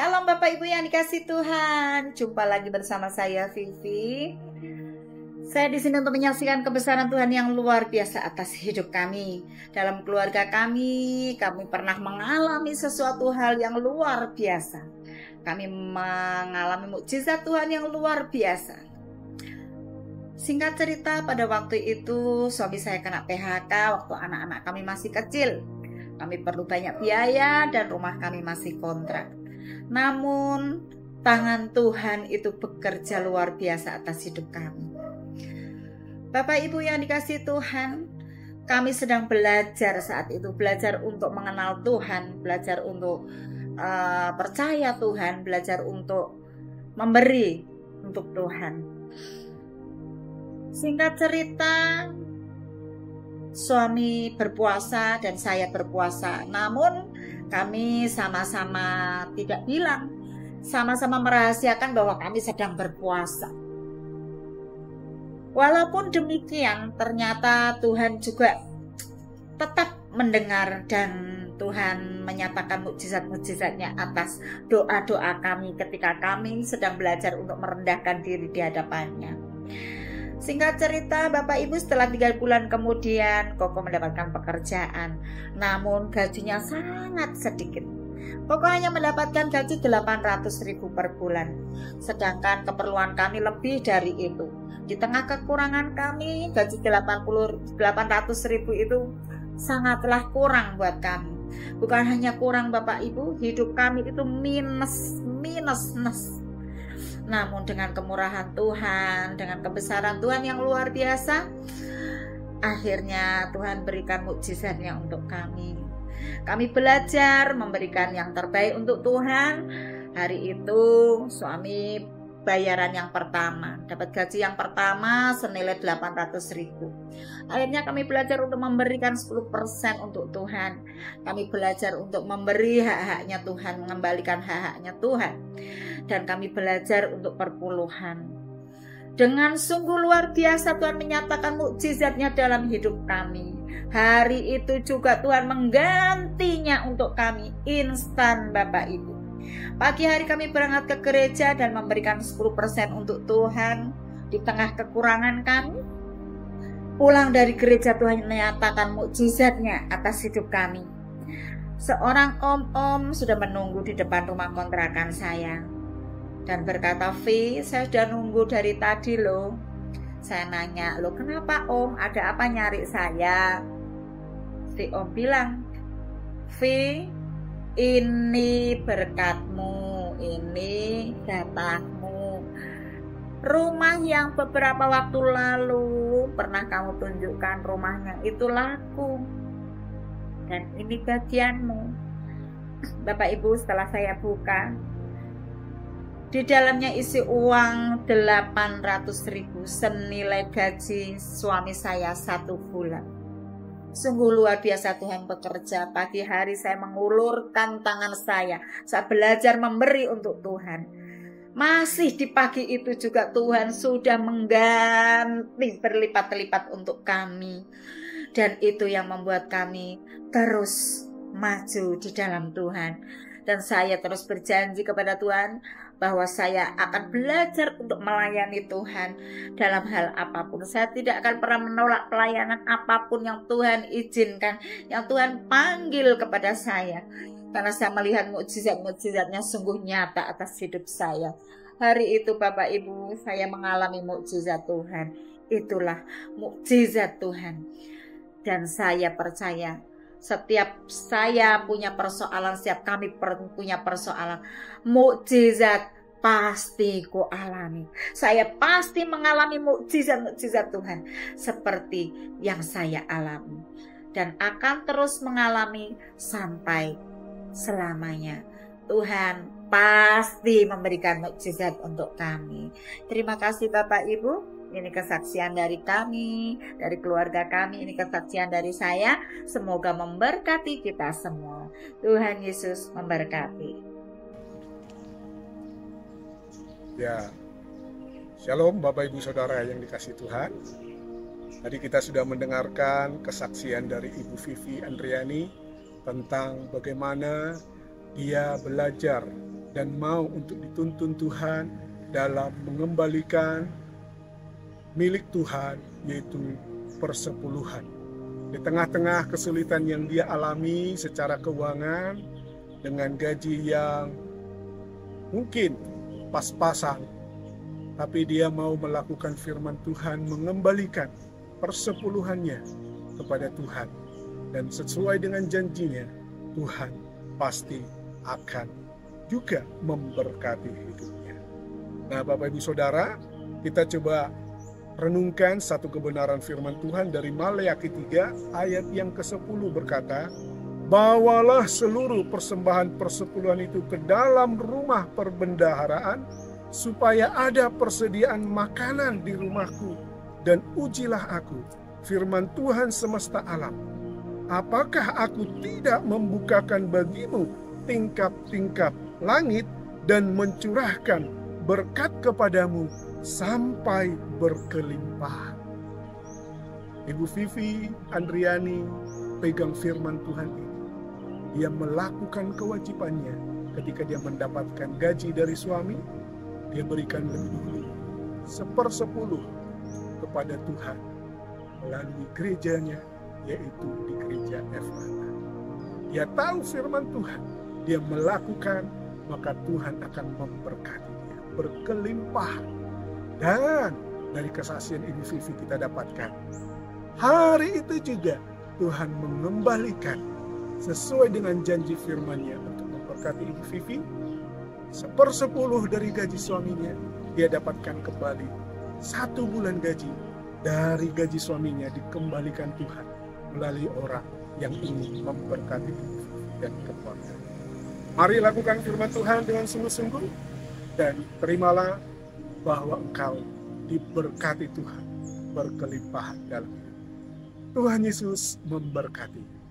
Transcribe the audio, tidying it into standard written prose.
Shalom Bapak Ibu yang dikasih Tuhan. Jumpa lagi bersama saya Vivi. Saya di sini untuk menyaksikan kebesaran Tuhan yang luar biasa atas hidup kami. Dalam keluarga kami pernah mengalami sesuatu hal yang luar biasa. Kami mengalami mukjizat Tuhan yang luar biasa. Singkat cerita, pada waktu itu suami saya kena PHK waktu anak-anak kami masih kecil. Kami perlu banyak biaya dan rumah kami masih kontrak. Namun tangan Tuhan itu bekerja luar biasa atas hidup kami. Bapak Ibu yang dikasih Tuhan, kami sedang belajar saat itu. Belajar untuk mengenal Tuhan, belajar untuk percaya Tuhan, belajar untuk memberi untuk Tuhan. Singkat cerita, suami berpuasa dan saya berpuasa. Namun kami sama-sama tidak bilang, sama-sama merahasiakan bahwa kami sedang berpuasa. Walaupun demikian, ternyata Tuhan juga tetap mendengar dan Tuhan menyatakan mukjizat-mukjizatnya atas doa-doa kami ketika kami sedang belajar untuk merendahkan diri di hadapannya. Singkat cerita, Bapak Ibu, setelah 3 bulan kemudian Koko mendapatkan pekerjaan. Namun gajinya sangat sedikit. Koko hanya mendapatkan gaji 800.000 per bulan. Sedangkan keperluan kami lebih dari itu. Di tengah kekurangan kami, gaji 800.000 itu sangatlah kurang buat kami. Bukan hanya kurang Bapak Ibu, hidup kami itu minus. Namun dengan kemurahan Tuhan, dengan kebesaran Tuhan yang luar biasa, akhirnya Tuhan berikan mukjizatnya untuk kami. Kami belajar memberikan yang terbaik untuk Tuhan. Hari itu suami bayaran yang pertama, dapat gaji yang pertama senilai 800.000. Akhirnya kami belajar untuk memberikan 10% untuk Tuhan. Kami belajar untuk memberi hak-haknya Tuhan, mengembalikan hak-haknya Tuhan. Dan kami belajar untuk perpuluhan. Dengan sungguh luar biasa Tuhan menyatakan mukjizatnya dalam hidup kami. Hari itu juga Tuhan menggantinya untuk kami instan Bapak Ibu. Pagi hari kami berangkat ke gereja dan memberikan 10% untuk Tuhan di tengah kekurangan kami. Pulang dari gereja Tuhan menyatakan mukjizatnya atas hidup kami. Seorang om-om sudah menunggu di depan rumah kontrakan saya dan berkata, "Vi, saya sudah nunggu dari tadi loh." Saya nanya, "Loh kenapa om? Ada apa nyari saya?" Si om bilang, "Vi, ini berkatmu, ini jatahmu. Rumah yang beberapa waktu lalu pernah kamu tunjukkan rumahnya itu laku. Dan ini bagianmu." Bapak Ibu, setelah saya buka, di dalamnya isi uang 800.000 senilai gaji suami saya 1 bulan. Sungguh luar biasa Tuhan bekerja. Pagi hari saya mengulurkan tangan saya belajar memberi untuk Tuhan. Masih di pagi itu juga Tuhan sudah mengganti berlipat-lipat untuk kami. Dan itu yang membuat kami terus maju di dalam Tuhan. Dan saya terus berjanji kepada Tuhan bahwa saya akan belajar untuk melayani Tuhan dalam hal apapun. Saya tidak akan pernah menolak pelayanan apapun yang Tuhan izinkan, yang Tuhan panggil kepada saya. Karena saya melihat mukjizat-mukjizatnya sungguh nyata atas hidup saya. Hari itu Bapak Ibu, saya mengalami mukjizat Tuhan. Itulah mukjizat Tuhan. Dan saya percaya setiap saya punya persoalan, setiap kami punya persoalan, mukjizat pasti ku alami. Saya pasti mengalami mukjizat-mukjizat Tuhan seperti yang saya alami. Dan akan terus mengalami sampai selamanya. Tuhan pasti memberikan mukjizat untuk kami. Terima kasih Bapak Ibu. Ini kesaksian dari kami, dari keluarga kami, ini kesaksian dari saya. Semoga memberkati kita semua. Tuhan Yesus memberkati. Ya, Shalom Bapak Ibu Saudara yang dikasih Tuhan. Tadi kita sudah mendengarkan kesaksian dari Ibu Vivi Andriani tentang bagaimana dia belajar dan mau untuk dituntun Tuhan dalam mengembalikan milik Tuhan, yaitu persepuluhan. Di tengah-tengah kesulitan yang dia alami secara keuangan, dengan gaji yang mungkin pas-pasan, tapi dia mau melakukan firman Tuhan, mengembalikan persepuluhannya kepada Tuhan. Dan sesuai dengan janjinya, Tuhan pasti akan juga memberkati hidupnya. Nah, Bapak Ibu Saudara, kita coba renungkan satu kebenaran firman Tuhan dari Maleakhi 3 ayat yang ke-10 berkata, "Bawalah seluruh persembahan persepuluhan itu ke dalam rumah perbendaharaan, supaya ada persediaan makanan di rumahku, dan ujilah aku, firman Tuhan semesta alam. Apakah aku tidak membukakan bagimu tingkap-tingkap langit dan mencurahkan berkat kepadamu sampai berkelimpahan?" Ibu Vivi Andriani pegang firman Tuhan ini. Dia melakukan kewajibannya ketika dia mendapatkan gaji dari suami. Dia berikan lebih dulu 1/10 kepada Tuhan melalui gerejanya, yaitu di gereja Efrata. Dia tahu firman Tuhan, dia melakukan, maka Tuhan akan memberkati dia berkelimpahan. Dan dari kesaksian Ibu Vivi kita dapatkan, hari itu juga Tuhan mengembalikan sesuai dengan janji firman-Nya untuk memberkati Ibu Vivi. 1/10 dari gaji suaminya dia dapatkan kembali. 1 bulan gaji dari gaji suaminya dikembalikan Tuhan melalui orang yang ingin memberkati Ibu Vivi dan keluarga. Mari lakukan firman Tuhan dengan sungguh-sungguh dan terimalah bahwa engkau diberkati Tuhan berkelimpahan dalam hidup. Tuhan Yesus memberkati.